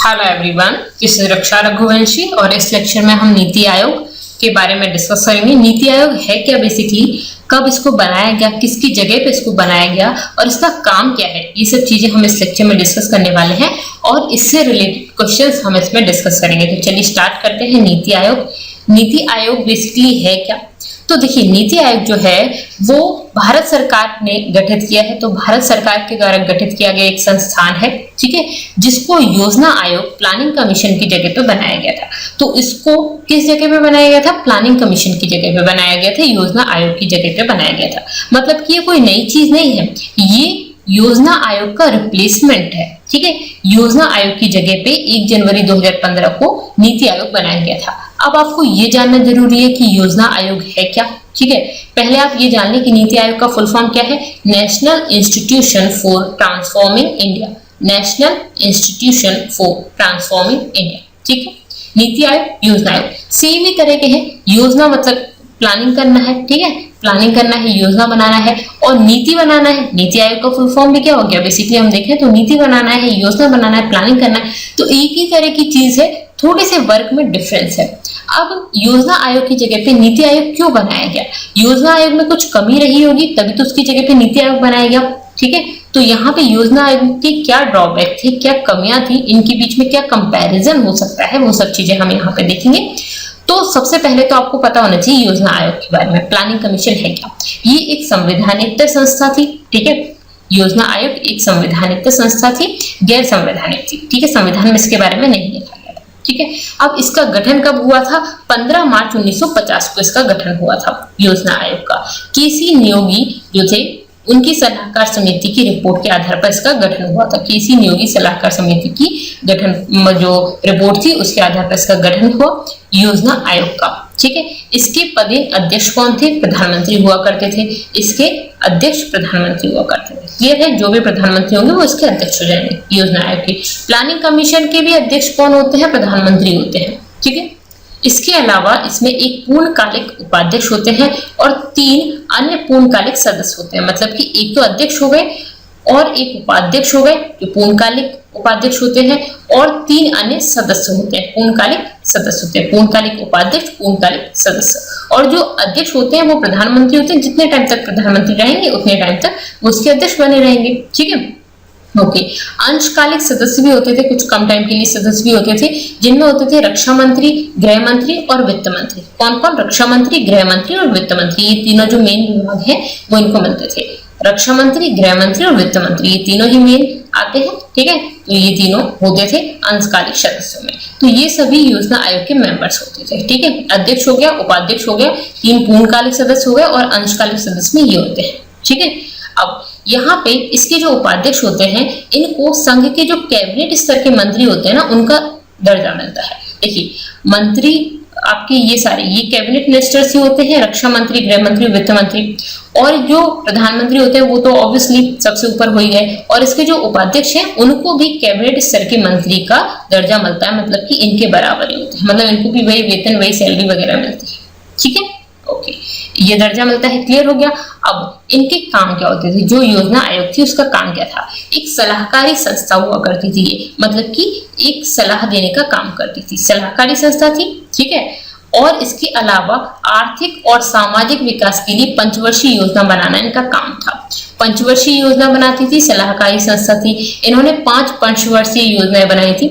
Hello everyone, this is रक्षा रघुवंशी और इस lecture में हम नीति आयोग के बारे में डिस्कस करेंगे। नीति आयोग है क्या बेसिकली, कब इसको बनाया गया, किसकी जगह पे इसको बनाया गया और इसका काम क्या है, ये सब चीजें हम इस लेक्चर में डिस्कस करने वाले हैं और इससे रिलेटेड क्वेश्चंस हम इसमें डिस्कस करेंगे। तो चलिए स्टार्ट करते हैं। नीति आयोग, नीति आयोग बेसिकली है क्या? तो देखिए, नीति आयोग जो है वो भारत सरकार ने गठित किया है। तो भारत सरकार के द्वारा गठित किया गया एक संस्थान है, ठीक है, जिसको योजना आयोग प्लानिंग कमीशन की जगह पे बनाया गया था। तो इसको किस जगह पे बनाया गया था? प्लानिंग कमीशन की जगह पे बनाया गया था, योजना आयोग की जगह पे बनाया गया था। मतलब कि ये कोई नई चीज नहीं है, ये योजना आयोग का रिप्लेसमेंट है, ठीक है। योजना आयोग की जगह पे 1 जनवरी 2015 को नीति आयोग बनाया गया था। अब आपको ये जानना जरूरी है कि योजना आयोग है क्या, ठीक है। पहले आप ये जान लें कि नीति आयोग का फुल फॉर्म क्या है। National institution for transforming India, national institution for transforming India, ठीक है। नीति आयोग, योजना आयोग सेम ही तरह के हैं। योजना मतलब प्लानिंग करना है, ठीक है, प्लानिंग करना है, योजना बनाना है, और नीति बनाना है। नीति आयोग का फुल फॉर्म भी क्या हो गया? बेसिकली हम देखें तो नीति बनाना है, योजना बनाना है, प्लानिंग करना है, तो एक ही तरह की चीज है, थोड़े से वर्क में डिफरेंस है। अब योजना आयोग की जगह पे नीति आयोग क्यों बनाया गया? योजना आयोग में कुछ कमी रही होगी तभी तो उसकी जगह पे नीति आयोग बनाया गया, ठीक है। तो यहाँ पे योजना आयोग के क्या ड्रॉबैक थे, क्या कमियां थी, इनके बीच में क्या कंपैरिजन हो सकता है, वो सब चीजें हम यहाँ पे देखेंगे। तो सबसे पहले तो आपको पता होना चाहिए योजना आयोग के बारे में। प्लानिंग कमीशन है क्या? ये एक संवैधानिक संस्था थी, ठीक है। योजना आयोग एक संवैधानिक संस्था थी, गैर संवैधानिक थी, ठीक है। संविधान में इसके बारे में नहीं लिखा गया था, ठीक है। अब इसका गठन कब हुआ था? 15 मार्च 1950 को इसका गठन हुआ था योजना आयोग का। केसी नियोगी जो थे उनकी सलाहकार समिति की रिपोर्ट के आधार पर इसका गठन हुआ था। केसी नियोगी सलाहकार समिति की गठन जो रिपोर्ट थी उसके आधार पर इसका गठन हुआ योजना आयोग का, ठीक है। इसके पदेन अध्यक्ष कौन थे? प्रधानमंत्री हुआ करते थे। इसके अध्यक्ष प्रधानमंत्री हुआ करते थे। क्लियर है? जो भी प्रधानमंत्री होंगे वो इसके अध्यक्ष हो जाएंगे योजना आयोग के। प्लानिंग कमीशन के भी अध्यक्ष कौन होते हैं? प्रधानमंत्री होते हैं, ठीक है। इसके अलावा इसमें एक पूर्णकालिक उपाध्यक्ष होते हैं और 3 अन्य पूर्णकालिक सदस्य होते हैं। मतलब कि एक तो अध्यक्ष हो गए और एक उपाध्यक्ष हो गए जो पूर्णकालिक उपाध्यक्ष होते हैं, और 3 अन्य सदस्य होते हैं, पूर्णकालिक सदस्य होते हैं। पूर्णकालिक उपाध्यक्ष, पूर्णकालिक सदस्य, और जो अध्यक्ष होते हैं वो प्रधानमंत्री होते हैं। जितने टाइम तक प्रधानमंत्री रहेंगे उतने टाइम तक वो उसके अध्यक्ष बने रहेंगे, ठीक है। ओके, अंशकालिक सदस्य भी होते थे, कुछ कम टाइम के लिए सदस्य भी होते थे, जिनमें होते थे रक्षा मंत्री, गृह मंत्री और वित्त मंत्री। कौन कौन? रक्षा मंत्री, गृह मंत्री और वित्त मंत्री, ये तीनों जो मेन विभाग हैं वो इनको मिलते थे। रक्षा मंत्री, गृह मंत्री और वित्त मंत्री, ये तीनों ही मेन आते हैं, ठीक है। तो ये तीनों होते थे अंशकालिक सदस्यों में। तो ये सभी योजना आयोग के मेंबर्स होते थे, ठीक है। अध्यक्ष हो गया, उपाध्यक्ष हो गया, 3 पूर्णकालिक सदस्य हो गए और अंशकालिक सदस्य में ये होते हैं, ठीक है। अब यहाँ पे इसके जो उपाध्यक्ष होते हैं इनको संघ के जो कैबिनेट स्तर के मंत्री होते हैं ना उनका दर्जा मिलता है। देखिए, मंत्री आपके ये सारे ये कैबिनेट मिनिस्टर्स ही होते हैं, रक्षा मंत्री, गृह मंत्री, वित्त मंत्री, और जो प्रधानमंत्री होते हैं वो तो ऑब्वियसली सबसे ऊपर हो ही गए, और इसके जो उपाध्यक्ष हैं उनको भी कैबिनेट स्तर के मंत्री का दर्जा मिलता है। मतलब कि इनके बराबर ही होते हैं, मतलब इनको भी वही वेतन, वही सैलरी वगैरह मिलती है, ठीक है। ओके, ये दर्जा मिलता है, क्लियर हो गया। अब इनके काम क्या होते थे? जो योजना आयोग थी उसका काम क्या था? एक सलाहकारी संस्था हुआ करती थी ये, मतलब कि एक सलाह देने का काम करती थी, सलाहकारी संस्था थी, ठीक है। और इसके अलावा आर्थिक और सामाजिक विकास के लिए पंचवर्षीय योजना बनाना इनका काम था। पंचवर्षीय योजना बनाती थी, सलाहकारी संस्था थी। इन्होंने 5 पंचवर्षीय योजनाएं बनाई थी,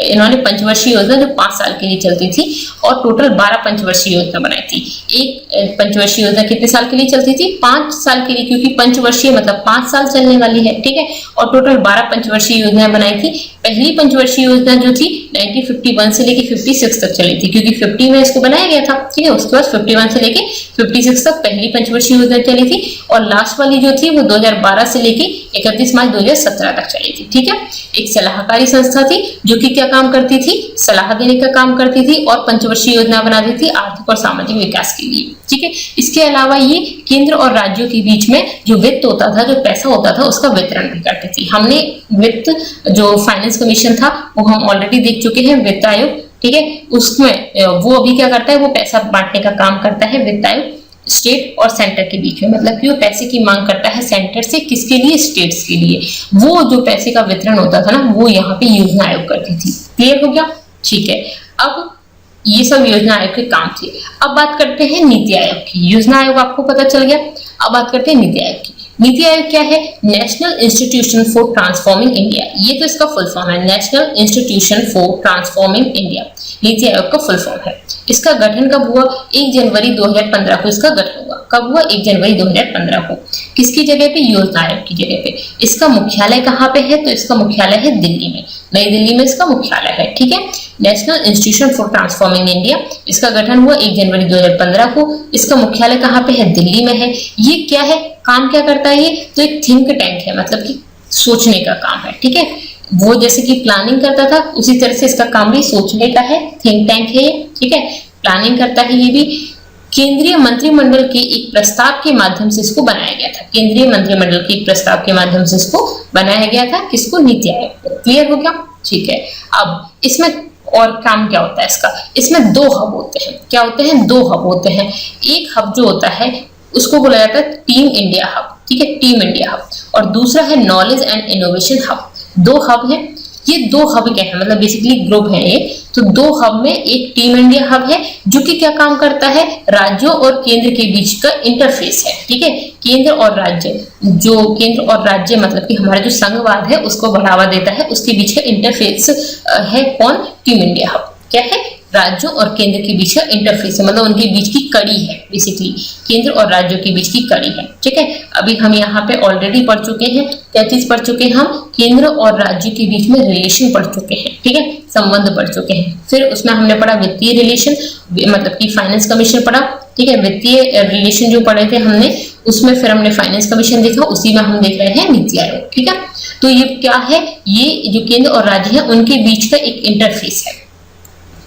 इन्होंने पंचवर्षीय योजना जो 5 साल के लिए चलती थी, और टोटल 12 पंचवर्षीय योजना बनाई थी। एक पंचवर्षीय योजना कितने साल के लिए चलती थी? 5 साल के लिए, क्योंकि पंचवर्षीय मतलब 5 साल चलने वाली है, ठीक है। और टोटल 12 पंचवर्षीय योजनाएं बनाई थी। पहली पंचवर्षीय योजना जो थी 1951 से लेके 56 तक चली थी, क्योंकि 50 में इसको बनाया गया था, ठीक है। उसके बाद 51 से लेके 56 तक पहली पंचवर्षीय योजना चली थी, और लास्ट वाली जो थी वो 2012 से लेके 31 मार्च 2017 तक चली थी, ठीक है। एक सलाहकारी संस्था थी जो कि क्या काम करती थी? सलाह देने का काम करती थी और पंचवर्षीय योजना बनाती थी आर्थिक और सामाजिक विकास के लिए, ठीक है। इसके अलावा ये केंद्र और राज्यों के बीच में जो वित्त होता था, जो पैसा होता था, उसका वितरण भी करती थी। हमने वित्त जो फाइनेंस कमीशन था वो हम ऑलरेडी देख चुके हैं, वित्त आयोग, ठीक है। उसमें वो अभी क्या करता है? वो पैसा बांटने का काम करता है वित्त आयोग, स्टेट और सेंटर के बीच में, मतलब कि वो पैसे की मांग करता है सेंटर से, किसके लिए? स्टेट्स के लिए। वो जो पैसे का वितरण होता था ना, वो यहाँ पे योजना आयोग करती थी। क्लियर हो गया? ठीक है, अब ये सब योजना आयोग के काम थे। अब बात करते हैं नीति आयोग की। योजना आयोग आपको पता चल गया, अब बात करते हैं नीति आयोग की। नीति आयोग क्या है? National institution for transforming India. ये तो इसका फुल फॉर्म है, national institution for transforming India, NITI Aayog का फुल फॉर्म है। इसका गठन कब हुआ? 1 जनवरी 2015 को इसका गठन हुआ। कब हुआ? 1 जनवरी 2015 को। किसकी जगह पे? योजना आयोग की जगह पे। इसका मुख्यालय कहाँ पे है? तो इसका मुख्यालय है दिल्ली में, नई दिल्ली में इसका मुख्यालय है। ठीक है, national institution for transforming India, इसका गठन हुआ 1 जनवरी 2015 को। इसका मुख्यालय कहाँ पे है? दिल्ली में है। ये क्या है? काम क्या करता है ये? तो एक थिंक टैंक है, मतलब कि सोचने का काम है। ठीक है, वो जैसे कि प्लानिंग करता था, उसी तरह से इसका काम भी सोचने का है, थिंक टैंक है ये। ठीक है, प्लानिंग करता है ये भी। केंद्रीय मंत्रिमंडल के एक प्रस्ताव के माध्यम से इसको बनाया गया था। केंद्रीय मंत्रिमंडल के एक प्रस्ताव के माध्यम से इसको बनाया गया था। किसको? नीति आयोग को। क्लियर हो गया? ठीक है, अब इसमें और काम क्या होता है इसका? इसमें 2 हब होते हैं। क्या होते हैं? 2 हब होते हैं। एक हब जो होता है उसको बोला जाता है टीम इंडिया हब। ठीक है, टीम इंडिया हब। और दूसरा है knowledge and innovation hub. 2 hub है। ये 2 हब क्या है? मतलब बेसिकली ग्रुप है ये। तो 2 हब में एक टीम इंडिया हब है जो कि क्या काम करता है? राज्यों और केंद्र के बीच का इंटरफेस है। ठीक है, केंद्र और राज्य, जो केंद्र और राज्य मतलब कि हमारा जो संघवाद है उसको बढ़ावा देता है, उसके बीच का इंटरफेस है कौन? Team India hub. क्या है? राज्यों और केंद्र के बीच का इंटरफेस है, मतलब उनके बीच की कड़ी है, बेसिकली केंद्र और राज्यों के बीच की कड़ी है। ठीक है, अभी हम यहाँ पे ऑलरेडी पढ़ चुके हैं। क्या चीज पढ़ चुके हैं हम? केंद्र और राज्य के बीच में रिलेशन पढ़ चुके हैं। ठीक है, संबंध पढ़ चुके हैं। फिर उसमें हमने पढ़ा वित्तीय रिलेशन, मतलब कि फाइनेंस कमीशन पढ़ा। ठीक है, वित्तीय रिलेशन जो पढ़े थे हमने, उसमें फिर हमने फाइनेंस कमीशन देखा, उसी में हम देख रहे हैं नीति आयोग। ठीक है, तो ये क्या है? ये जो केंद्र और राज्य है उनके बीच का एक इंटरफेस है।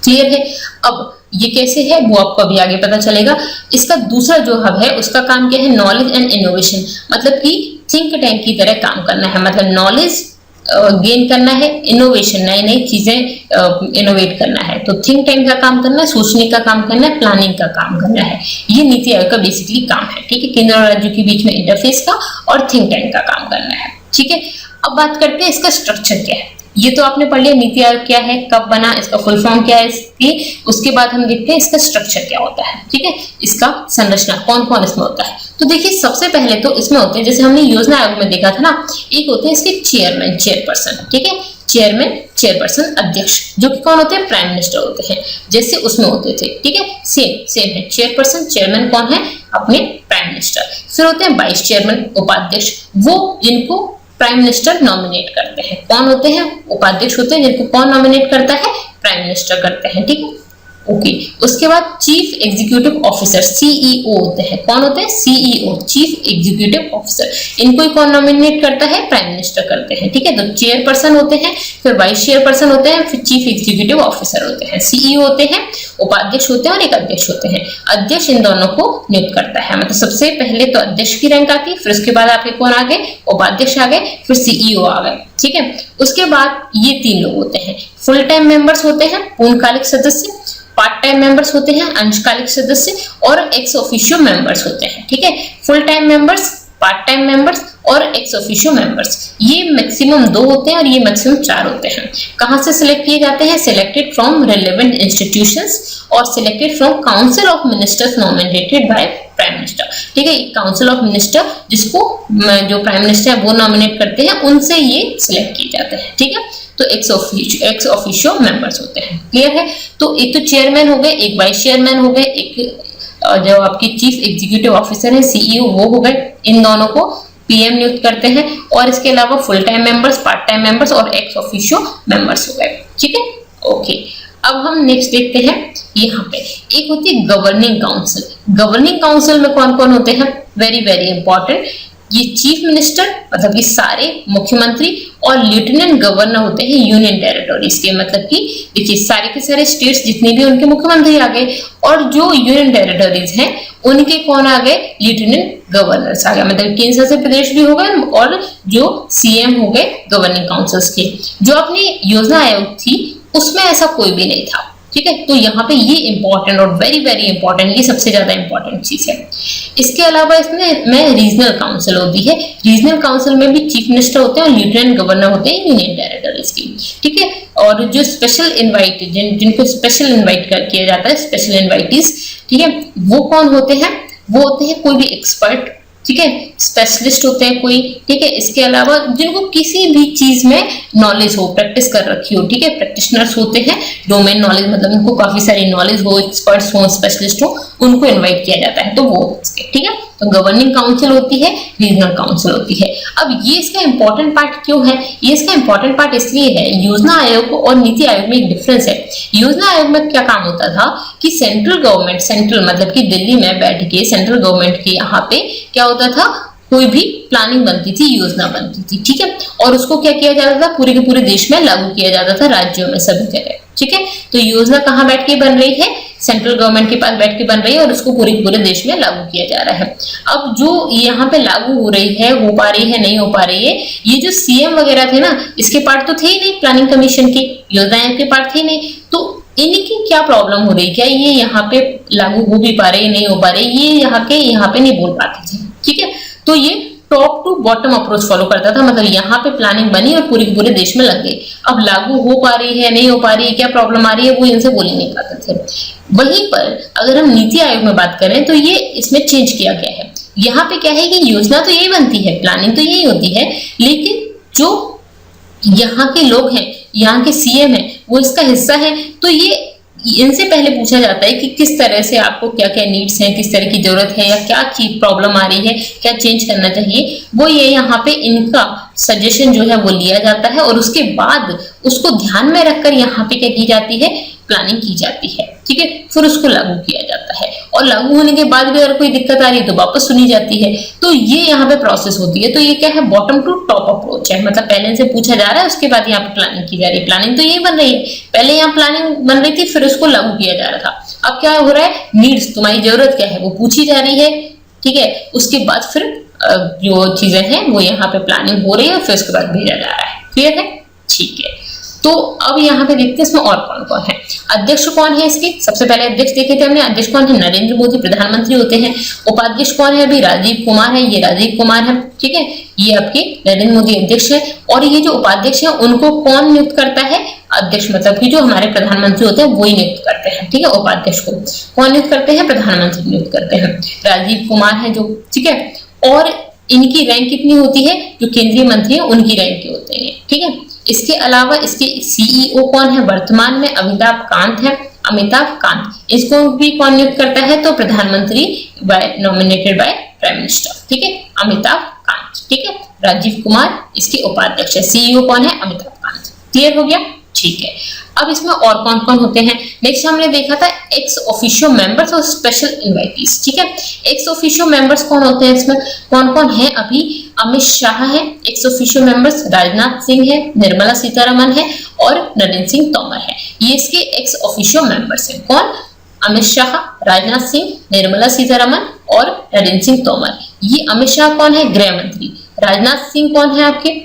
क्लियर है? अब ये कैसे है वो आपको अभी आगे पता चलेगा। इसका दूसरा जो हब है उसका काम क्या है? नॉलेज एंड इनोवेशन, मतलब कि थिंक टैंक की तरह काम करना है, मतलब नॉलेज गेन करना है, इनोवेशन नई नई चीजें इनोवेट करना है। तो थिंक टैंक का काम करना है, सोचने का काम करना है, प्लानिंग का काम करना है। ये नीति आयोग का बेसिकली काम है। ठीक है, केंद्र और राज्यों के बीच में इंटरफेस का और थिंक टैंक का काम करना है। ठीक है, अब बात करते हैं इसका स्ट्रक्चर क्या है। ये तो आपने पढ़ लिया नीति आयोग क्या है, कब बना, इसका फुल फॉर्म क्या है इसकी। उसके बाद हम देखते हैं इसका स्ट्रक्चर क्या होता है। ठीक है, इसका संरचना कौन कौन इसमें होता है। तो देखिए, सबसे पहले तो इसमें होते हैं, जैसे हमने योजना आयोग में देखा था ना, एक होते हैं इसके चेयरमैन, चेयरपर्सन। ठीक है, चेयरमैन, चेयरपर्सन, अध्यक्ष, जो कि कौन होते हैं? प्राइम मिनिस्टर होते हैं, जैसे उसमें होते थे। ठीक है, सेम है। चेयरपर्सन, चेयरमैन कौन है? अपने प्राइम मिनिस्टर। फिर होते हैं वाइस चेयरमैन, उपाध्यक्ष, वो जिनको प्राइम मिनिस्टर नॉमिनेट करते हैं। कौन होते हैं? उपाध्यक्ष होते हैं, जिनको कौन नॉमिनेट करता है? प्राइम मिनिस्टर करते हैं। ठीक है, ओके। उसके बाद चीफ एग्जीक्यूटिव ऑफिसर, सीईओ होते हैं। कौन होते हैं? CEO, chief executive officer. इनको ही कौन नॉमिनेट करता है? प्राइम मिनिस्टर करते हैं। ठीक है, तो चेयरपर्सन होते हैं, फिर वाइस चेयरपर्सन होते हैं, फिर चीफ एग्जीक्यूटिव ऑफिसर होते हैं, सीईओ होते हैं, उपाध्यक्ष होते हैं और एक अध्यक्ष होते हैं। अध्यक्ष इन दोनों को नियुक्त करता है, मतलब सबसे पहले तो अध्यक्ष की रैंक आती है, फिर उसके बाद आपके कौन आ गए? उपाध्यक्ष आ गए, फिर सीईओ आ गए। ठीक है, उसके बाद ये 3 लोग होते हैं। फुल टाइम मेंबर्स होते हैं, पूर्णकालिक सदस्य, पार्ट टाइम मेंबर्स होते हैं, अंशकालिक सदस्य, और एक्स ऑफिशियो मेंबर्स होते हैं। ठीक है, full time members, part time members और एक्स ऑफिशियो मेंबर्स, ये मैक्सिमम 2 होते हैं और ये मैक्सिमम 4 होते हैं। कहां से सिलेक्ट किए जाते हैं? सिलेक्टेड फ्रॉम रिलेवेंट इंस्टीट्यूशंस और selected from council of ministers nominated by prime minister. ठीक है, काउंसिल ऑफ मिनिस्टर जिसको जो प्राइम मिनिस्टर है वो नॉमिनेट करते हैं, उनसे ये सिलेक्ट किए जाते हैं। ठीक है, तो एक्स ऑफिशियो मेंबर्स होते हैं। क्लियर है? तो एक तो चेयरमैन हो गए, एक वाइस चेयरमैन हो गए, एक जो आपकी चीफ एग्जीक्यूटिव ऑफिसर है, सीईओ, वो हो गए। इन दोनों को पीएम नियुक्त करते हैं, और इसके अलावा full time members, part time members और एक्स ऑफिशियो मेंबर्स हो गए। ठीक है, ओके। अब हम नेक्स्ट देखते हैं, यहाँ पे एक होती है गवर्निंग काउंसिल। गवर्निंग काउंसिल में कौन कौन होते हैं? वेरी वेरी इंपॉर्टेंट, ये चीफ मिनिस्टर मतलब कि सारे मुख्यमंत्री और लेफ्टिनेंट गवर्नर होते हैं यूनियन टेरिटोरीज के, मतलब कि देखिए सारे के सारे स्टेट्स जितने भी उनके मुख्यमंत्री आ गए, और जो यूनियन टेरिटोरीज हैं उनके कौन आ गए? लेफ्टिनेंट गवर्नर्स आ गए, मतलब केंद्र शासित प्रदेश भी हो गए और जो सीएम हो गए गवर्निंग काउंसिल्स के। जो अपनी योजना आयोग थी उसमें ऐसा कोई भी नहीं था। ठीक है। तो यहाँ पे ये इंपॉर्टेंट और वेरी वेरी इंपॉर्टेंट, ये सबसे ज्यादा इंपॉर्टेंट चीज है। इसके अलावा इसमें रीजनल काउंसिल होती है। रीजनल काउंसिल में भी चीफ मिनिस्टर होते हैं और लेफ्टिनेंट गवर्नर होते हैं यूनियन टेरिटरीज की, ठीक है। और जो स्पेशल इन्वाइट जिनको स्पेशल इन्वाइट किया जाता है, स्पेशल इन्वाइटीज, ठीक है, वो कौन होते हैं? वो होते हैं कोई भी एक्सपर्ट, ठीक है, स्पेशलिस्ट होते हैं कोई, ठीक है। इसके अलावा जिनको किसी भी चीज में नॉलेज हो, प्रैक्टिस कर रखी हो, ठीक है, प्रैक्टिशनर्स होते हैं, डोमेन नॉलेज मतलब इनको काफी सारी नॉलेज हो, एक्सपर्ट्स हो, स्पेशलिस्ट हो, उनको इनवाइट किया जाता है, तो वो ठीक है। तो गवर्निंग काउंसिल होती है, रीजनल काउंसिल होती है। अब ये इसका इंपॉर्टेंट पार्ट क्यों है? ये इसका इंपॉर्टेंट पार्ट इसलिए है, योजना आयोग और नीति आयोग में एक डिफरेंस है। योजना आयोग में क्या काम होता था कि सेंट्रल गवर्नमेंट, सेंट्रल मतलब कि दिल्ली में बैठ के सेंट्रल गवर्नमेंट के यहाँ पे क्या होता था, कोई भी प्लानिंग बनती थी, योजना बनती थी, ठीक है, और उसको क्या किया जाता था, पूरे के पूरे देश में लागू किया जाता था, राज्यों में, सभी जगह, ठीक है। तो योजना कहाँ बैठ के बन रही है? सेंट्रल गवर्नमेंट के पास बैठ के बन रही है और उसको पूरे देश में लागू किया जा रहा है। अब जो यहाँ पे लागू हो रही है, हो पा रही है, नहीं हो पा रही है, ये जो सीएम वगैरह थे ना, इसके पार्ट तो थे ही नहीं, प्लानिंग कमीशन के, योजना आयोग के पार्ट थे नहीं, तो इनकी क्या प्रॉब्लम हो रही, क्या ये यहाँ पे लागू हो भी पा रही, नहीं हो पा रही, ये यहाँ पे नहीं बोल पाते थे, ठीक है। तो ये top to bottom approach follow करता था, मतलब यहाँ पे प्लानिंग बनी और पूरे देश में लग गई। अब लागू हो पा रही है, नहीं हो पा रही है, क्या प्रॉब्लम आ रही है, वो इनसे बोल ही नहीं पाते थे। वहीं पर अगर हम नीति आयोग में बात करें तो ये इसमें चेंज किया गया है। यहाँ पे क्या है कि योजना तो यही बनती है, प्लानिंग तो यही होती है, लेकिन जो यहाँ के लोग हैं, यहाँ के सीएम है, वो इसका हिस्सा है। तो ये इनसे पहले पूछा जाता है कि किस तरह से आपको क्या क्या नीड्स हैं, किस तरह की जरूरत है, या क्या चीज प्रॉब्लम आ रही है, क्या चेंज करना चाहिए, वो ये यहाँ पे इनका सजेशन जो है वो लिया जाता है और उसके बाद उसको ध्यान में रखकर यहाँ पे क्या की जाती है, प्लानिंग की जाती है, ठीक है। फिर उसको लागू किया जाता है और लागू होने के बाद भी अगर कोई दिक्कत आ रही है तो वापस सुनी जाती है। तो ये यहाँ पे प्रोसेस होती है। तो ये क्या है, बॉटम टू टॉप अप्रोच है, मतलब पहले से पूछा जा रहा है, उसके बाद यहाँ पे प्लानिंग की जा रही है। प्लानिंग तो यही बन रही है, पहले यहाँ प्लानिंग बन रही थी, फिर उसको लागू किया जा रहा था। अब क्या हो रहा है, नीड्स, तुम्हारी जरूरत क्या है वो पूछी जा रही है, ठीक है। उसके बाद फिर जो चीजें हैं वो यहाँ पे प्लानिंग हो रही है, फिर उसके बाद भेजा जा रहा है। क्लियर है, ठीक है। तो अब यहाँ पे देखते हैं इसमें और कौन कौन है। अध्यक्ष कौन है इसके? सबसे पहले अध्यक्ष देखे थे हमने, अध्यक्ष कौन है, नरेंद्र मोदी प्रधानमंत्री होते हैं। उपाध्यक्ष कौन है, अभी राजीव कुमार है, ये राजीव कुमार है, ठीक है, ये आपके नरेंद्र मोदी अध्यक्ष है। और ये जो उपाध्यक्ष है उनको कौन नियुक्त करता है, अध्यक्ष मतलब कि जो हमारे प्रधानमंत्री होते हैं वो ही नियुक्त करते हैं, ठीक है। उपाध्यक्ष को कौन नियुक्त करते हैं, प्रधानमंत्री नियुक्त करते हैं, राजीव कुमार है जो, ठीक है। और इनकी रैंक कितनी होती है, जो केंद्रीय मंत्री है उनकी रैंक के होते हैं, ठीक है। इसके अलावा इसके सीईओ कौन है, वर्तमान में अमिताभ कांत है, अमिताभ कांत, इसको भी कौन नियुक्त करता है, तो प्रधानमंत्री नॉमिनेटेड बाय प्राइम मिनिस्टर, ठीक है, अमिताभ कांत, ठीक है। राजीव कुमार इसके उपाध्यक्ष है, सीईओ कौन है, अमिताभ कांत। क्लियर हो गया, ठीक है। अब इसमें और कौन कौन होते हैं, नेक्स्ट हमने देखा था एक्स ऑफिशियो मेंबर्स और स्पेशल इनवाइटीज, ठीक है। एक्स ऑफिशियो मेंबर्स कौन होते हैं, इसमें कौन कौन है, अभी अमित शाह है ex officio members, Rajnath Singh है, निर्मला सीतारमन है और नरेंद्र सिंह तोमर है, ये इसके एक्स ऑफिशियो मेंबर्स हैं। कौन, अमित शाह, राजनाथ सिंह, निर्मला सीतारमन और नरेंद्र सिंह तोमर। ये अमित शाह कौन है, गृह मंत्री, राजनाथ सिंह कौन है आपके,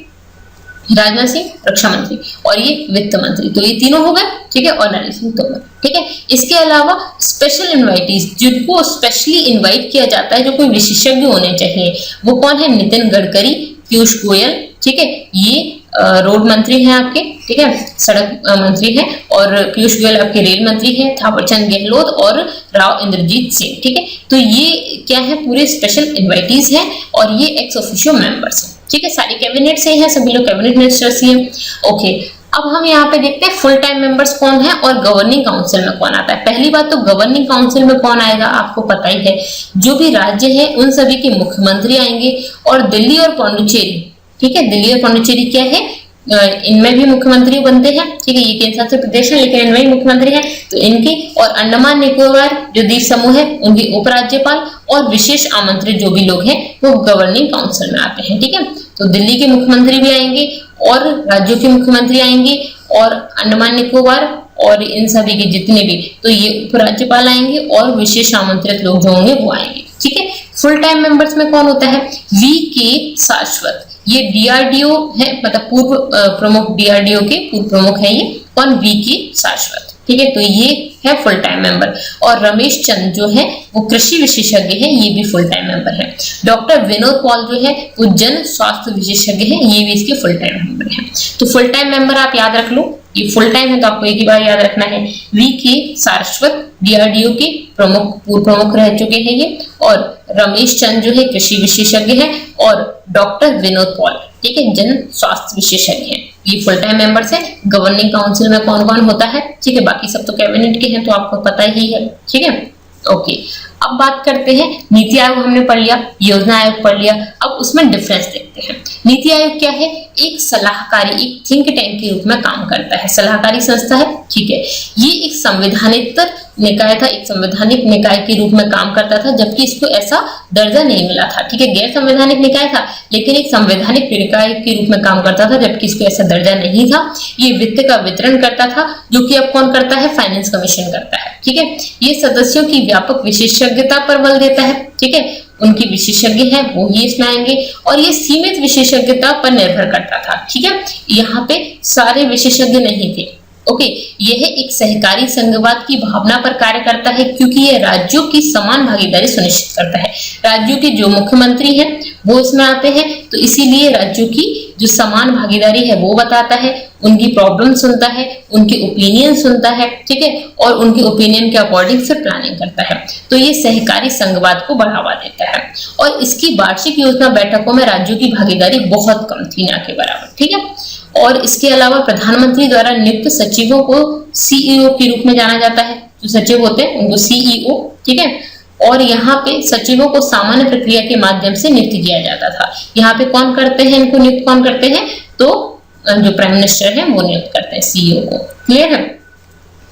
राजनाथ सिंह रक्षा मंत्री, और ये वित्त मंत्री। तो ये तीनों हो गए, ठीक है, और नरेंद्र सिंह तोमर, ठीक है। इसके अलावा स्पेशल इनवाइटीज, जिनको स्पेशली इनवाइट किया जाता है, जो कोई विशेषज्ञ होने चाहिए, वो कौन है, नितिन गडकरी, पीयूष गोयल, ठीक है, ये रोड मंत्री हैं आपके, ठीक है, सड़क मंत्री हैं, और पीयूष गोयल आपके रेल मंत्री हैं, थावरचंद गहलोत और राव इंद्रजीत सिंह, ठीक है। तो ये क्या है, पूरे स्पेशल इनवाइटीज हैं और ये एक्स ऑफिशियो मेंबर्स हैं, ठीक है। सारी कैबिनेट से हैं, सभी लोग कैबिनेट मिनिस्टर्स ही हैं, ओके। अब हम यहाँ पे देखते हैं फुल टाइम मेंबर्स कौन है और गवर्निंग काउंसिल में कौन आता है। पहली बात तो गवर्निंग काउंसिल में कौन आएगा, आपको पता ही है, जो भी राज्य है उन सभी के मुख्यमंत्री आएंगे, और दिल्ली और पौंडुचेरी, ठीक है, दिल्ली और पौंडुचेरी क्या है, इनमें भी मुख्यमंत्री बनते हैं, ठीक है, ये केंद्र शासित प्रदेश है लेकिन इनमें भी मुख्यमंत्री हैं, तो इनके, और अंडमान निकोबार जो द्वीप समूह है उनके उपराज्यपाल और विशेष आमंत्रित जो भी लोग हैं वो गवर्निंग काउंसिल में आते हैं, ठीक है। तो दिल्ली के मुख्यमंत्री भी आएंगे और राज्यों के मुख्यमंत्री आएंगे और अंडमान निकोबार और इन सभी के जितने भी, तो ये उपराज्यपाल आएंगे और विशेष आमंत्रित लोग जो होंगे वो आएंगे, ठीक है। फुल टाइम मेंबर्स में कौन होता है? वी के सारस्वत, ये डीआरडीओ है, मतलब पूर्व प्रमुख, डीआरडीओ के पूर्व प्रमुख है ये कौन? वी के सारस्वत, ठीक है। तो ये है फुल टाइम मेंबर। और रमेश चंद जो है वो कृषि विशेषज्ञ है, ये भी फुल टाइम मेंबर है। डॉक्टर विनोद पॉल जो है वो जन स्वास्थ्य विशेषज्ञ है, ये भी इसके फुल टाइम मेंबर है। तो फुल टाइम मेंबर आप याद रख लो, ये फुल टाइम है तो आपको एक ही बार याद रखना है, वी के सारस्वत डीआरडीओ के प्रमुख, पूर्व प्रमुख रह चुके हैं ये, और रमेश चंद जो है कृषि विशेषज्ञ है, और डॉक्टर विनोद पॉल, ठीक है, जन स्वास्थ्य विशेषज्ञ है। ये फुल टाइम मेंबर्स है। गवर्निंग काउंसिल में कौन कौन होता है, ठीक है, बाकी सब तो कैबिनेट के हैं तो आपको पता ही है, ठीक है, ओके। अब बात करते हैं, नीति आयोग हमने पढ़ लिया, योजना आयोग पढ़ लिया, अब उसमें डिफरेंस देखते हैं। नीति आयोग क्या है? एक सलाहकारी, एक थिंक टैंक के रूप में काम करता है, सलाहकारी संस्था है, ठीक है। ये एक संवैधानिक निकाय था, एक संवैधानिक निकाय के रूप में काम करता था, जबकि इसको ऐसा दर्जा नहीं मिला था, ठीक है, गैर संवैधानिक निकाय था लेकिन एक संवैधानिक निकाय के रूप में काम करता था, जबकि इसको ऐसा दर्जा नहीं था। ये वित्त का वितरण करता था, जो कि अब कौन करता है? फाइनेंस कमीशन करता है, ठीक है। ये सदस्यों की व्यापक विशेषज्ञता पर बल देता है, ठीक है, उनकी विशेषज्ञ हैं वो ही इसमें आएंगे, और ये सीमित विशेषज्ञता पर निर्भर करता था, ठीक है, यहाँ पे सारे विशेषज्ञ नहीं थे, ओके। यह एक सहकारी संघवाद की भावना पर कार्य करता है, क्योंकि यह राज्यों की समान भागीदारी सुनिश्चित करता है। राज्यों के जो मुख्यमंत्री हैं वो इसमें आते हैं, तो इसीलिए राज्यों की जो समान भागीदारी है वो बताता है, उनकी प्रॉब्लम सुनता है, उनके ओपिनियन सुनता है, ठीक है, और उनके ओपिनियन के अकॉर्डिंग फिर प्लानिंग करता है। तो ये सहकारी संघवाद को बढ़ावा देता है, और इसकी वार्षिक योजना बैठकों में राज्यों की भागीदारी बहुत कम थी, ना के बराबर, ठीक है। और इसके अलावा प्रधानमंत्री द्वारा नियुक्त सचिवों को सीईओ के रूप में जाना जाता है, जो सचिव होते हैं उनको सीईओ, ठीक है। और यहाँ पे सचिवों को सामान्य प्रक्रिया के माध्यम से नियुक्त किया जाता था। यहाँ पे कौन करते हैं इनको नियुक्त, कौन करते हैं? तो जो प्राइम मिनिस्टर है वो नियुक्त करते हैं सीईओ को, क्लियर है,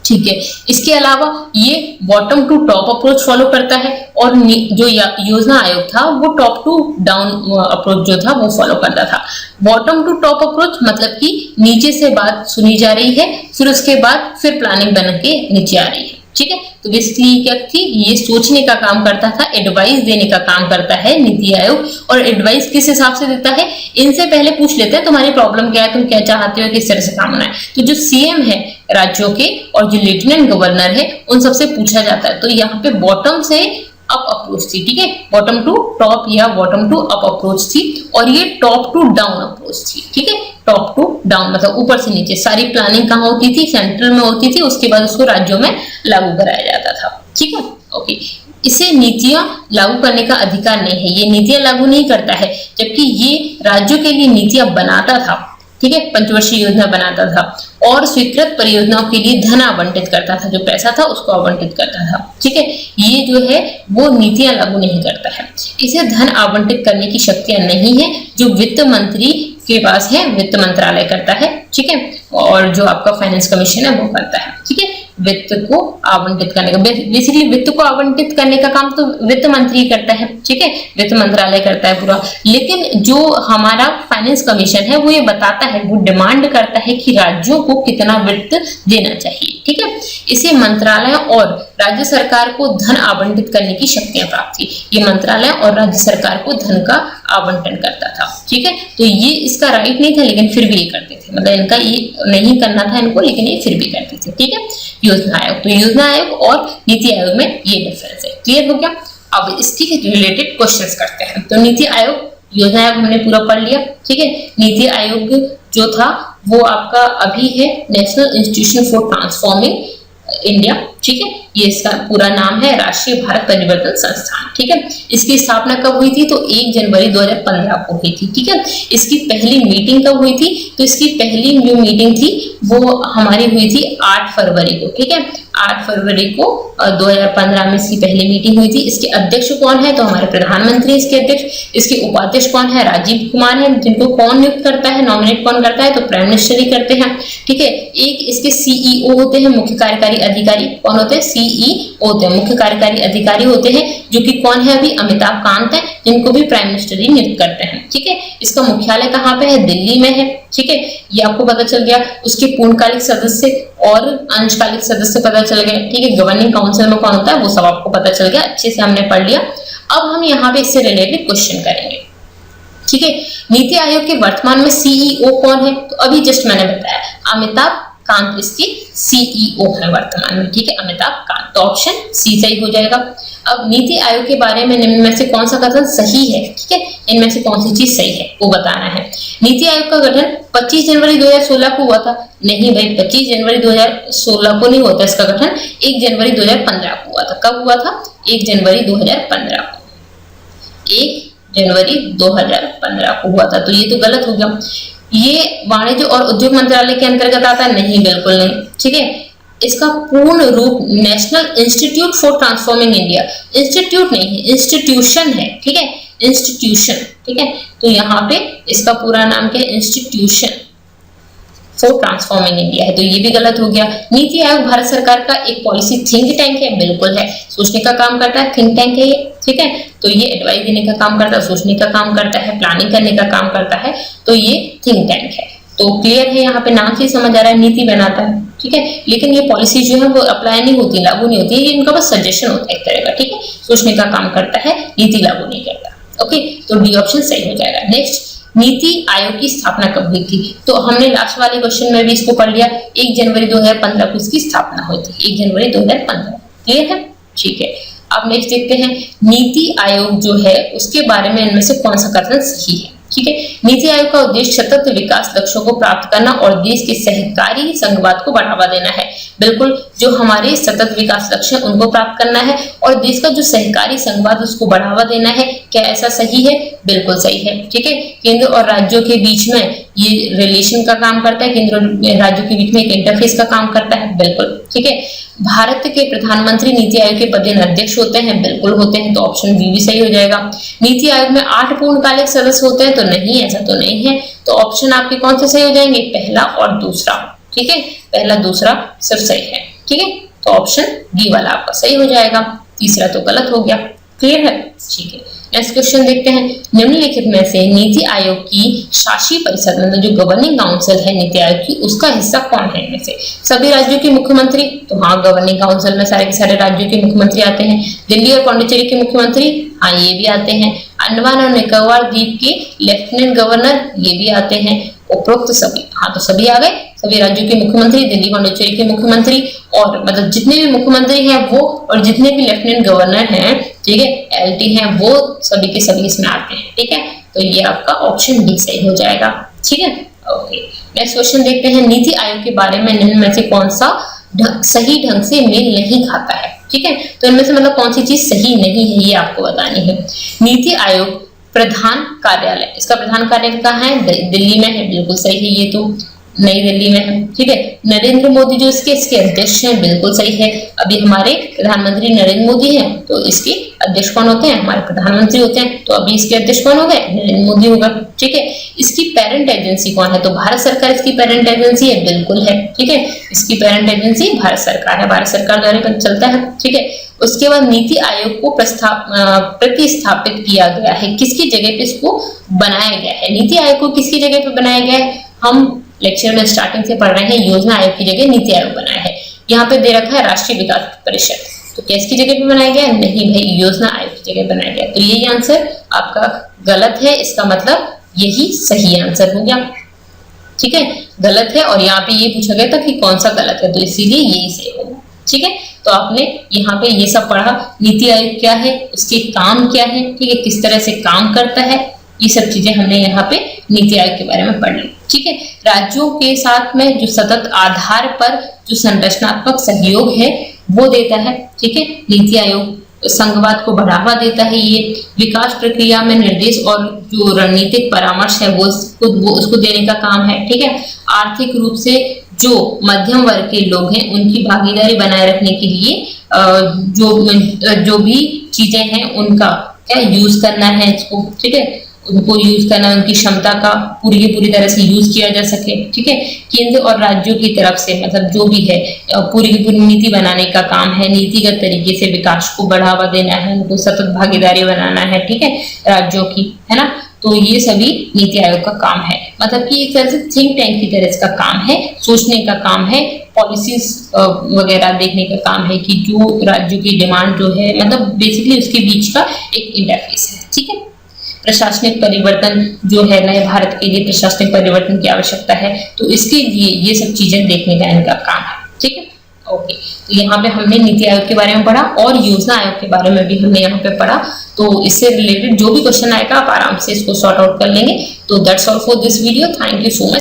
ठीक है। इसके अलावा ये bottom to top approach follow करता है, और जो योजना आयोग था वो टॉप टू डाउन अप्रोच जो था वो फॉलो करता था। बॉटम टू टॉप अप्रोच मतलब कि नीचे से बात सुनी जा रही है, फिर उसके बाद फिर प्लानिंग बन के नीचे आ रही है, ठीक है। तो बेसिकली क्या थी, ये सोचने का काम करता था, एडवाइस देने का काम करता है नीति आयोग। और एडवाइस किस हिसाब से देता है? इनसे पहले पूछ लेते हैं तुम्हारी प्रॉब्लम क्या है, तुम क्या चाहते हो, किस तरह से काम होना है। तो जो सीएम है राज्यों के और जो लेफ्टिनेंट गवर्नर है उन सबसे पूछा जाता है। तो यहाँ पे बॉटम से अप अप्रोच थी, ठीक है, बॉटम टू टॉप या बॉटम टू अप अप्रोच थी, और ये टॉप टू डाउन अप्रोच थी, ठीक है। टॉप टू डाउन मतलब ऊपर से नीचे, सारी प्लानिंग कहाँ होती थी? सेंट्रल में होती थी, उसके बाद उसको राज्यों में लागू कराया जाता था, ठीक है, ओके। इसे नीतियां लागू करने का अधिकार नहीं है, ये नीतियां लागू नहीं करता है, जबकि ये राज्यों के लिए नीतियां बनाता था, ठीक है, पंचवर्षीय योजना बनाता था, और स्वीकृत परियोजनाओं के लिए धन आवंटित करता था, जो पैसा था उसको आवंटित करता था, ठीक है। ये जो है वो नीतियां लागू नहीं करता है, इसे धन आवंटित करने की शक्तियां नहीं है, जो वित्त मंत्री के पास है, वित्त मंत्रालय करता है, ठीक है, और जो आपका फाइनेंस कमीशन है वो करता है, ठीक है। वित्त को आवंटित करने का, बेसिकली वित्त को आवंटित करने का काम तो वित्त मंत्री करता है, ठीक है, वित्त मंत्रालय करता है पूरा। लेकिन जो हमारा फाइनेंस कमीशन है वो ये बताता है, वो डिमांड करता है कि राज्यों को कितना वित्त देना चाहिए, ठीक है। इसे मंत्रालय और राज्य सरकार को धन आवंटित करने की शक्तियां प्राप्त थी। ये मंत्रालय और राज्य सरकार को धन का आवंटन करता था, ठीक है। तो ये इसका राइट नहीं था, लेकिन फिर भी ये करते थे, मतलब इनका ये नहीं करना था इनको, लेकिन ये फिर भी करते थे, ठीक है। योजना आयोग, तो योजना आयोग और नीति आयोग में ये डिफरेंस है, क्लियर हो गया। अब इसकी रिलेटेड क्वेश्चंस करते हैं। तो नीति आयोग, योजना आयोग हमने पूरा पढ़ लिया, ठीक है। नीति आयोग जो था वो आपका अभी है national institution for transforming India, ठीक है, ये इसका पूरा नाम है, राष्ट्रीय भारत परिवर्तन संस्थान, ठीक है। इसकी स्थापना कब हुई थी? तो 1 जनवरी 2015 को हुई थी, ठीक है। इसकी पहली मीटिंग कब हुई थी? तो इसकी पहली जो मीटिंग थी वो हमारी हुई थी 8 फरवरी को, ठीक है, 8 फरवरी को 2015 में इसकी पहली मीटिंग हुई थी। इसके अध्यक्ष कौन है? तो हमारे प्रधानमंत्री इसके अध्यक्ष। इसके उपाध्यक्ष कौन है? राजीव कुमार है। जिनको कौन नियुक्त करता है, नॉमिनेट कौन करता है? तो प्राइम मिनिस्टर ही करते हैं, ठीक है। एक इसके सीईओ होते हैं, मुख्य कार्यकारी अधिकारी। कौन होते हैं? सीईओ होते हैं, मुख्य कार्यकारी अधिकारी होते हैं, जो कि कौन है अभी? अमिताभ कांत है, जिनको भी प्राइम मिनिस्टर ही नियुक्त करते हैं, ठीक है। इसका मुख्यालय कहाँ पे है? दिल्ली में है, ठीक है, ये आपको पता चल गया। उसके पूर्णकालिक सदस्य और अंशकालिक सदस्य पता चल गए, ठीक है। गवर्निंग काउंसिल में कौन होता है वो सब आपको पता चल गया, अच्छे से हमने पढ़ लिया। अब हम यहाँ पे इससे रिलेटेड क्वेश्चन करेंगे, ठीक है। नीति आयोग के वर्तमान में सीईओ कौन है? तो अभी जस्ट मैंने बताया अमिताभ कांत इसके सीईओ है वर्तमान में, ठीक है, अमिताभ कांत। तो ऑप्शन सी सही हो जाएगा। अब नीति आयोग के बारे में निम्न में से कौन सा कथन सही है, ठीक है, इनमें से कौन सी चीज सही है वो बताना है। नीति आयोग का गठन 25 जनवरी 2016 को हुआ था। नहीं भाई, 25 जनवरी 2016 को नहीं हुआ था इसका गठन, 1 जनवरी 2015 को हुआ था। कब हुआ था? 1 जनवरी 2015 को, 1 जनवरी 2015 को हुआ था। तो ये तो गलत हो गया। ये वाणिज्य और उद्योग मंत्रालय के अंतर्गत आता है? नहीं, बिल्कुल नहीं, ठीक है। इसका पूर्ण रूप national institute for transforming India, institute नहीं है, इंस्टीट्यूशन है, ठीक है, इंस्टीट्यूशन, ठीक है। तो यहाँ पे इसका पूरा नाम क्या है? इंस्टीट्यूशन फॉर ट्रांसफॉर्मिंग इंडिया है। तो ये भी गलत हो गया। नीति आयोग भारत सरकार का एक पॉलिसी थिंक टैंक है? बिल्कुल है, सोचने का काम करता है, थिंक टैंक है ये, ठीक है। तो ये एडवाइस देने का काम करता है, सोचने का काम करता है, प्लानिंग करने का काम करता है, तो ये थिंक टैंक है। तो क्लियर है, यहाँ पे नाम से समझ आ रहा है, नीति बनाता है, ठीक है। लेकिन ये पॉलिसी जो है वो अप्लाई नहीं होती, लागू नहीं होती, ये इनका बस सजेशन होता है एक तरह का, ठीक है। सोचने का काम करता है, नीति लागू नहीं करता। ओके, तो डी ऑप्शन सही हो जाएगा। नेक्स्ट, नीति आयोग की स्थापना कब हुई थी? तो हमने लास्ट वाले क्वेश्चन में भी इसको पढ़ लिया, 1 जनवरी 2015 को इसकी स्थापना हुई थी, 1 जनवरी 2015। क्लियर है, ठीक है। अब नेक्स्ट देखते हैं, नीति आयोग जो है उसके बारे में इनमें से कौन सा कथन सही है, ठीक है। नीति आयोग का उद्देश्य सतत विकास लक्ष्यों को प्राप्त करना और देश के सहकारी संघवाद को बढ़ावा देना है। बिल्कुल, जो हमारे सतत विकास लक्ष्य उनको प्राप्त करना है और देश का जो सहकारी संघवाद उसको बढ़ावा देना है। क्या ऐसा सही है? बिल्कुल सही है, ठीक है। केंद्र और राज्यों के बीच में ये रिलेशन का काम करता है, केंद्र और राज्यों के बीच में एक इंटरफेस का काम करता है, बिल्कुल, ठीक है। भारत के प्रधानमंत्री नीति आयोग के पदेन अध्यक्ष होते हैं? बिल्कुल होते हैं, तो ऑप्शन बी भी सही हो जाएगा। नीति आयोग में 8 पूर्णकालिक सदस्य होते हैं? तो नहीं, ऐसा तो नहीं है। तो ऑप्शन आपके कौन से सही हो जाएंगे? पहला और दूसरा, ठीक है, पहला दूसरा सब सही है, ठीक है। तो ऑप्शन डी वाला आपका सही हो जाएगा, तीसरा तो गलत हो गया। क्लियर है, ठीक है। नेक्स्ट क्वेश्चन देखते हैं, निम्नलिखित में से नीति आयोग की शासी परिषद मतलब जो गवर्निंग काउंसिल है नीति आयोग की, उसका हिस्सा कौन है इनमें से? सभी राज्यों के मुख्यमंत्री? तो हाँ, गवर्निंग काउंसिल में सारे के सारे राज्यों के मुख्यमंत्री आते हैं। दिल्ली और पौंडीचेरी के मुख्यमंत्री? हाँ, ये भी आते हैं। अंडमान और निकोबार द्वीप के लेफ्टिनेंट गवर्नर? ये भी आते हैं। उपरोक्त सभी, हाँ तो सभी आ गए, सभी राज्यों के मुख्यमंत्री, दिल्ली पौंडीचेरी के मुख्यमंत्री और मतलब जितने भी मुख्यमंत्री हैं वो और जितने भी लेफ्टिनेंट गवर्नर हैं, ठीक है, एलटी हैं, वो सभी के सभी इसमें आते हैं, ठीक है। तो ये आपका ऑप्शन डी सही हो जाएगा, ठीक है। ओके, नेक्स्ट क्वेश्चन देखते हैं, नीति आयोग के बारे में निम्न में से कौन सा सही ढंग से मेल नहीं खाता है, ठीक है। तो इनमें से मतलब कौन सी चीज सही नहीं है ये आपको बतानी है। नीति आयोग प्रधान कार्यालय, इसका प्रधान कार्यालय कहाँ है? दिल्ली में है, बिल्कुल सही है, ये तो नई दिल्ली में है, ठीक है। नरेंद्र मोदी जो इसके अध्यक्ष हैं, बिल्कुल सही है। अभी हमारे प्रधानमंत्री नरेंद्र मोदी हैं, तो इसके अध्यक्ष कौन होते हैं? हमारे प्रधानमंत्री होते हैं। तो अभी इसके अध्यक्ष कौन हो गए? नरेंद्र मोदी होगा, ठीक है। इसकी पेरेंट एजेंसी कौन है? तो भारत सरकार इसकी पेरेंट एजेंसी है, बिल्कुल है, ठीक है। इसकी पेरेंट एजेंसी भारत सरकार है, भारत सरकार द्वारा चलता है, ठीक है। उसके बाद नीति आयोग को प्रतिस्थापित किया गया है, किसकी जगह पे इसको बनाया गया है? नीति आयोग को किसकी जगह पे बनाया गया है? हम लेक्चर में स्टार्टिंग से पढ़ रहे हैं, योजना आयोग की जगह नीति आयोग बनाया है। यहाँ पे दे रखा है राष्ट्रीय विकास परिषद, तो क्या इसकी जगह पे बनाया गया? नहीं भाई, योजना आयोग की जगह बनाया गया। तो यही आंसर आपका गलत है, इसका मतलब यही सही आंसर हो गया, ठीक है। गलत है और यहाँ पे ये पूछा गया था कि कौन सा गलत है, तो इसीलिए यही सही होगा, ठीक है। तो आपने यहाँ पे ये सब पढ़ा, नीति आयोग क्या है, उसके काम क्या है, ठीक है, किस तरह से काम करता है, ये सब चीजें हमने यहाँ पे नीति आयोग के बारे में पढ़ ली, ठीक है। राज्यों के साथ में जो सतत आधार पर जो संरचनात्मक सहयोग है वो देता है, ठीक है। नीति आयोग संघवाद को बढ़ावा देता है, ये विकास प्रक्रिया में निर्देश और जो रणनीतिक परामर्श है वो उसको देने का काम है, ठीक है। आर्थिक रूप से जो मध्यम वर्ग के लोग हैं उनकी भागीदारी बनाए रखने के लिए जो भी चीजें हैं उनका क्या यूज करना है इसको, ठीक है, उनको यूज करना, उनकी क्षमता का पूरी की पूरी तरह से यूज किया जा सके, ठीक है। केंद्र और राज्यों की तरफ से मतलब जो भी है पूरी की पूरी नीति बनाने का काम है, नीतिगत तरीके से विकास को बढ़ावा देना है, उनको सतत भागीदारी बनाना है, ठीक है, राज्यों की, है ना। तो ये सभी नीति आयोग का काम है। मतलब कि एक तरह से थिंक टैंक की तरह इसका काम है, सोचने का काम है, पॉलिसीज वगैरह देखने का काम है कि जो राज्यों की डिमांड जो है, मतलब बेसिकली उसके बीच का एक इंटरफेस है। ठीक है, प्रशासनिक परिवर्तन जो है, नए भारत के लिए प्रशासनिक परिवर्तन की आवश्यकता है, तो इसके लिए ये सब चीजें देखने का इनका काम है। ठीक है, ओके। तो यहाँ पे हमने नीति आयोग के बारे में पढ़ा और योजना आयोग के बारे में भी हमने यहाँ पे पढ़ा। तो इससे रिलेटेड जो भी क्वेश्चन आएगा आप आराम से इसको सॉर्ट आउट कर लेंगे। तो that's all for this video. Thank you so much.